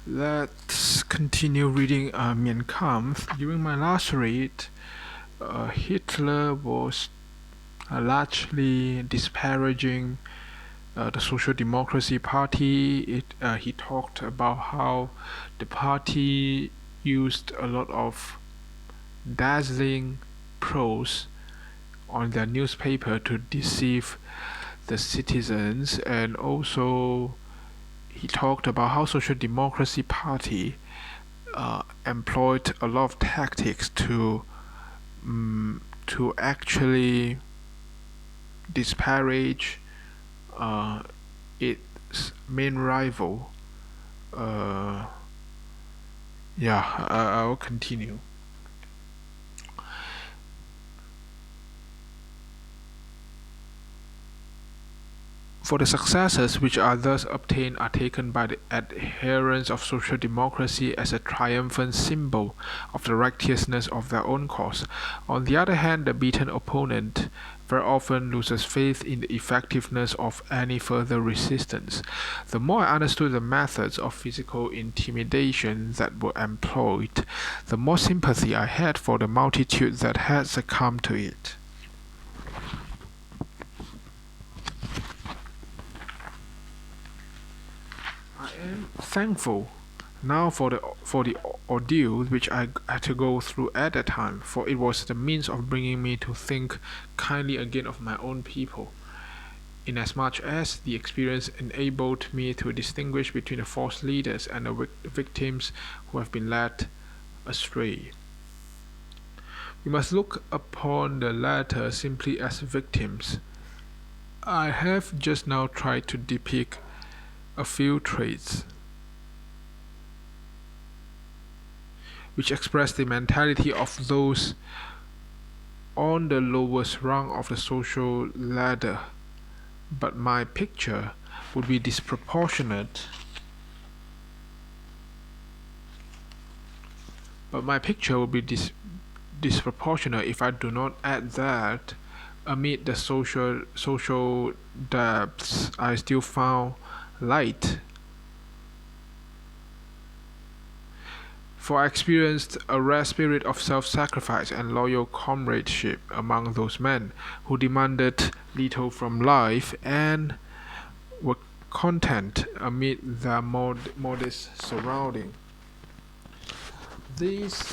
Let's continue reading Kampf. During my last read, Hitler was largely disparaging the Social Democracy Party. He talked about how the party used a lot of dazzling prose on their newspaper to deceive the citizens, and also he talked about how Social Democracy Party employed a lot of tactics to actually disparage its main rival. Uh, I'll continue. For the successes which are thus obtained are taken by the adherents of social democracy as a triumphant symbol of the righteousness of their own cause. On the other hand, the beaten opponent very often loses faith in the effectiveness of any further resistance. The more I understood the methods of physical intimidation that were employed, the more sympathy I had for the multitude that had succumbed to it. I am thankful now for the ordeal which I had to go through at that time, for it was the means of bringing me to think kindly again of my own people, inasmuch as the experience enabled me to distinguish between the false leaders and the victims who have been led astray. We must look upon the latter simply as victims. I have just now tried to depict a few traits which express the mentality of those on the lowest rung of the social ladder, but my picture would be disproportionate. But my picture would be disproportionate if I do not add that amid the social depths I still found light. For I experienced a rare spirit of self-sacrifice and loyal comradeship among those men who demanded little from life and were content amid their modest surroundings. This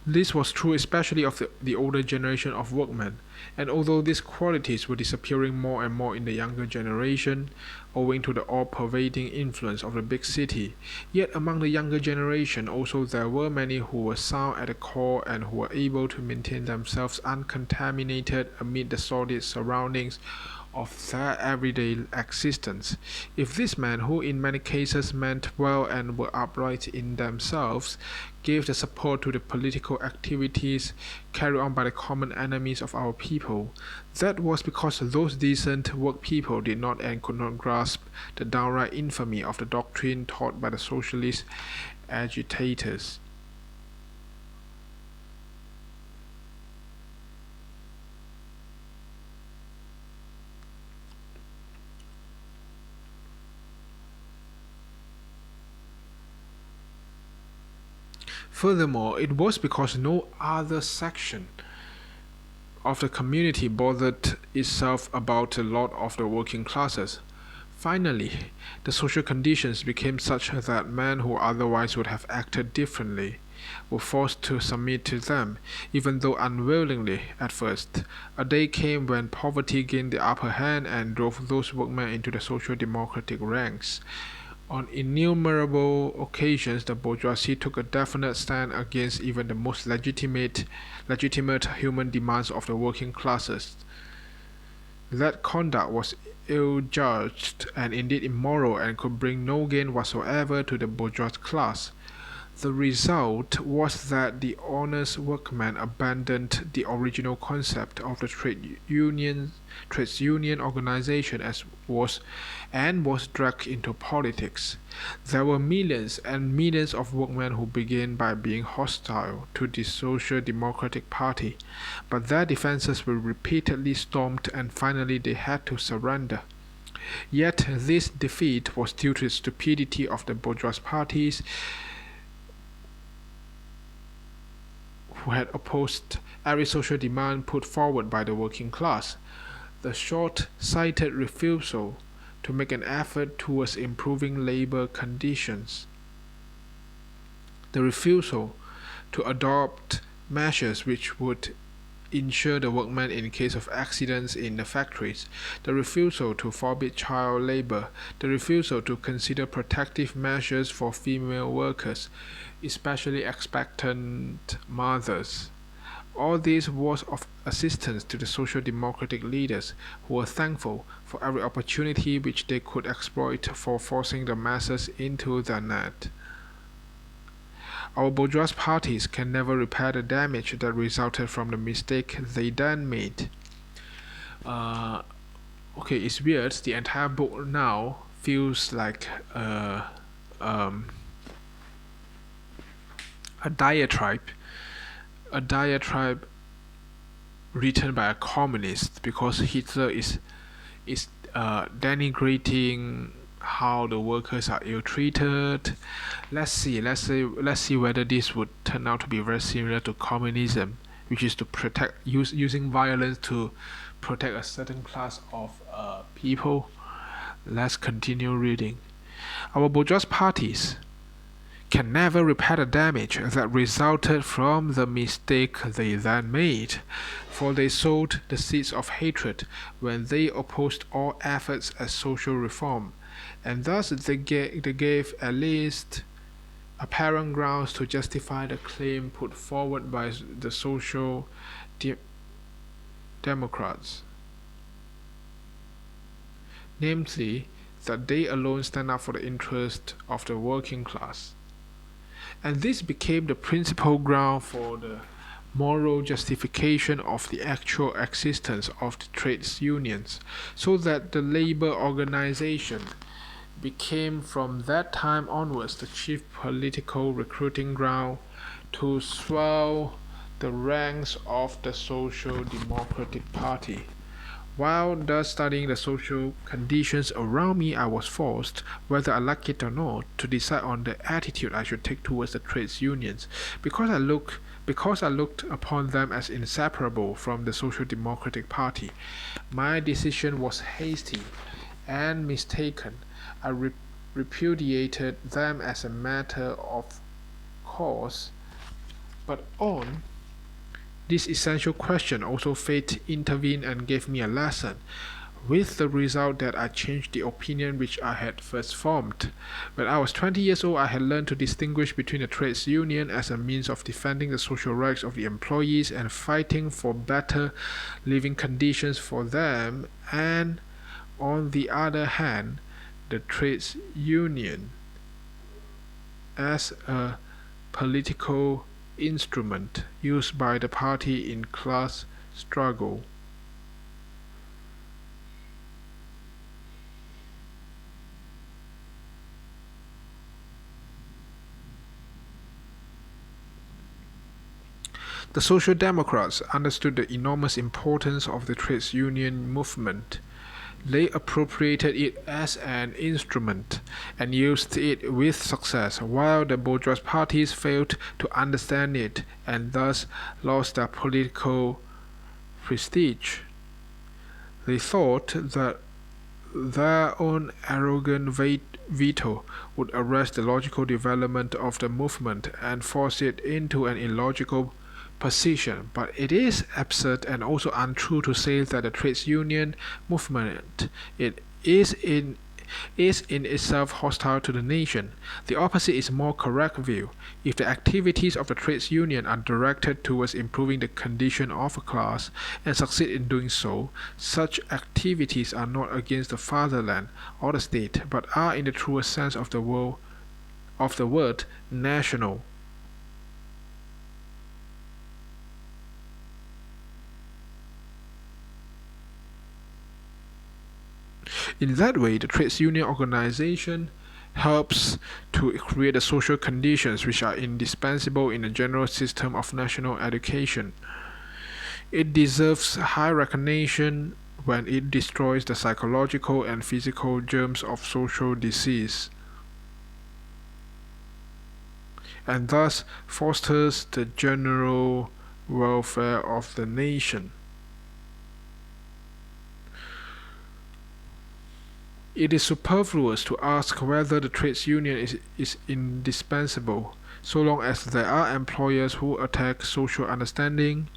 This was true especially of the older generation of workmen, and although these qualities were disappearing more and more in the younger generation, owing to the all-pervading influence of the big city, yet among the younger generation also there were many who were sound at the core and who were able to maintain themselves uncontaminated amid the sordid surroundings of their everyday existence. If these men, who in many cases meant well and were upright in themselves, gave the support to the political activities carried on by the common enemies of our people, that was because those decent work people did not and could not grasp the downright infamy of the doctrine taught by the socialist agitators. Furthermore, it was because no other section of the community bothered itself about the lot of the working classes. Finally, the social conditions became such that men who otherwise would have acted differently were forced to submit to them, even though unwillingly at first. A day came when poverty gained the upper hand and drove those workmen into the social democratic ranks. On innumerable occasions, the bourgeoisie took a definite stand against even the most legitimate human demands of the working classes. That conduct was ill-judged and indeed immoral and could bring no gain whatsoever to the bourgeois class. The result was that the honest workman abandoned the original concept of the trades union organization was dragged into politics. There were millions and millions of workmen who began by being hostile to the Social Democratic Party, but their defenses were repeatedly stormed and finally they had to surrender. Yet this defeat was due to the stupidity of the bourgeois parties who had opposed every social demand put forward by the working class. The short-sighted refusal to make an effort towards improving labor conditions. The refusal to adopt measures which would insure the workmen in case of accidents in the factories, the refusal to forbid child labor, the refusal to consider protective measures for female workers, especially expectant mothers. All this was of assistance to the social democratic leaders, who were thankful for every opportunity which they could exploit for forcing the masses into the net. Our bourgeois parties can never repair the damage that resulted from the mistake they then made. Uh, okay, it's weird. The entire book now feels like um, a diatribe, a diatribe written by a communist, because Hitler is denigrating how the workers are ill-treated. Let's see whether this would turn out to be very similar to communism, which is to using violence to protect a certain class of people. Let's continue reading. Our bourgeois parties can never repair the damage that resulted from the mistake they then made, for they sowed the seeds of hatred when they opposed all efforts at social reform, and thus they gave at least apparent grounds to justify the claim put forward by the social democrats, namely that they alone stand up for the interest of the working class. And this became the principal ground for the moral justification of the actual existence of the trades unions, so that the labor organization became from that time onwards the chief political recruiting ground to swell the ranks of the Social Democratic Party. While thus studying the social conditions around me, I was forced, whether I like it or not, to decide on the attitude I should take towards the trades unions, because I looked upon them as inseparable from the Social Democratic Party. My decision was hasty and mistaken. I repudiated them as a matter of course, but on this essential question also fate intervened and gave me a lesson, with the result that I changed the opinion which I had first formed. When I was 20 years old, I had learned to distinguish between the trades union as a means of defending the social rights of the employees and fighting for better living conditions for them, and, on the other hand, the trades union as a political instrument used by the party in class struggle. The Social Democrats understood the enormous importance of the trades union movement. They appropriated it as an instrument and used it with success, while the bourgeois parties failed to understand it and thus lost their political prestige. They thought that their own arrogant veto would arrest the logical development of the movement and force it into an illogical position, but it is absurd and also untrue to say that the trades union movement is in itself hostile to the nation. The opposite is a more correct view. If the activities of the trades union are directed towards improving the condition of a class and succeed in doing so, such activities are not against the fatherland or the state, but are in the truest sense of the word national. In that way, the trades union organization helps to create the social conditions which are indispensable in a general system of national education. It deserves high recognition when it destroys the psychological and physical germs of social disease, and thus fosters the general welfare of the nation. It is superfluous to ask whether the trades union is indispensable, so long as there are employers who attack social understanding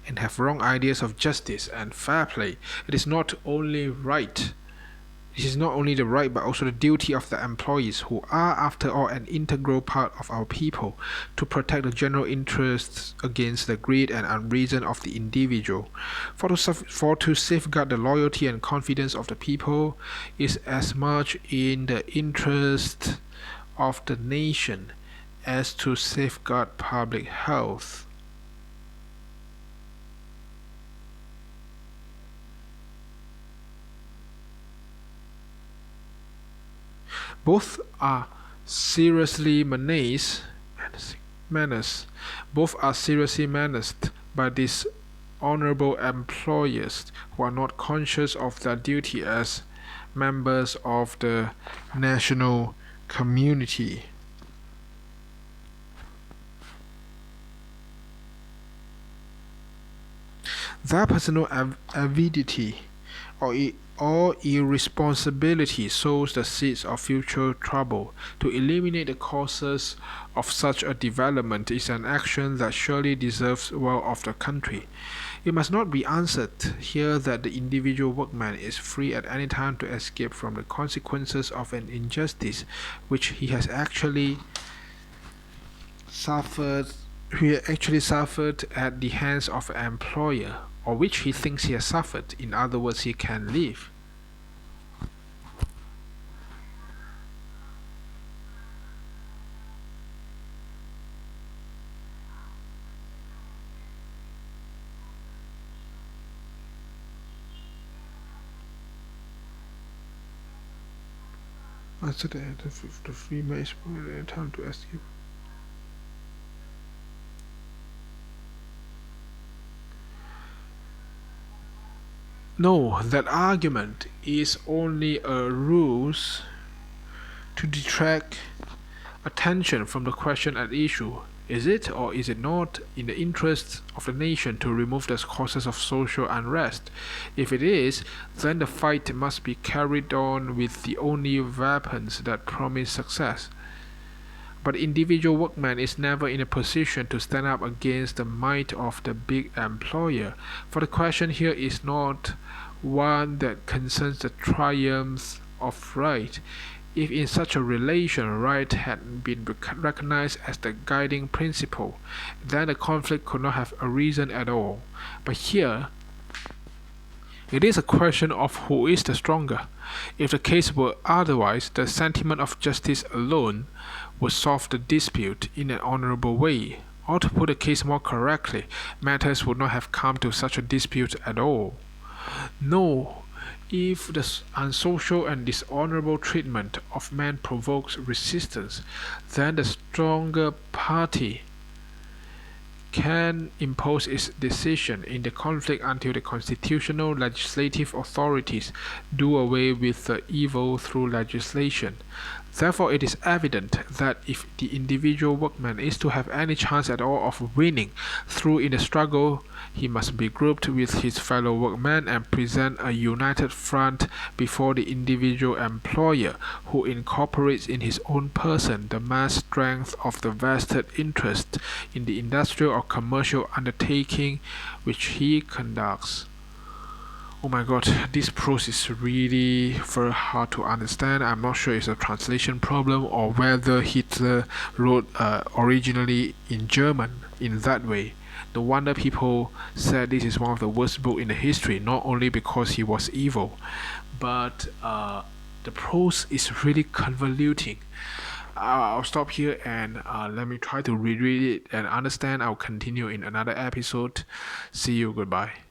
and have wrong ideas of justice and fair play. It is not only the right but also the duty of the employees, who are after all an integral part of our people, to protect the general interests against the greed and unreason of the individual. For to safeguard the loyalty and confidence of the people is as much in the interest of the nation as to safeguard public health. Both are seriously menaced by dishonorable employers who are not conscious of their duty as members of the national community. Their personal avidity or irresponsibility sows the seeds of future trouble. To eliminate the causes of such a development is an action that surely deserves well of the country. It must not be answered here that the individual workman is free at any time to escape from the consequences of an injustice which he has actually suffered at the hands of an employer, or which he thinks he has suffered. In other words, he can leave. After the free man is time to escape. No, that argument is only a ruse to detract attention from the question at issue. Is it or is it not in the interests of the nation to remove the causes of social unrest? If it is, then the fight must be carried on with the only weapons that promise success. But the individual workman is never in a position to stand up against the might of the big employer, for the question here is not one that concerns the triumphs of right. If in such a relation right had been recognized as the guiding principle, then the conflict could not have arisen at all. But here, it is a question of who is the stronger. If the case were otherwise, the sentiment of justice alone would solve the dispute in an honorable way. Or to put the case more correctly, matters would not have come to such a dispute at all. No, if the unsocial and dishonorable treatment of men provokes resistance, then the stronger party can impose its decision in the conflict until the constitutional legislative authorities do away with the evil through legislation. Therefore, it is evident that if the individual workman is to have any chance at all of winning through in the struggle, he must be grouped with his fellow workmen and present a united front before the individual employer, who incorporates in his own person the mass strength of the vested interest in the industrial or commercial undertaking which he conducts. Oh my god, this prose is really very hard to understand. I'm not sure it's a translation problem or whether Hitler wrote originally in German in that way. No wonder people said this is one of the worst books in the history, not only because he was evil, but the prose is really convoluting. I'll stop here and let me try to reread it and understand. I'll continue in another episode. See you, goodbye.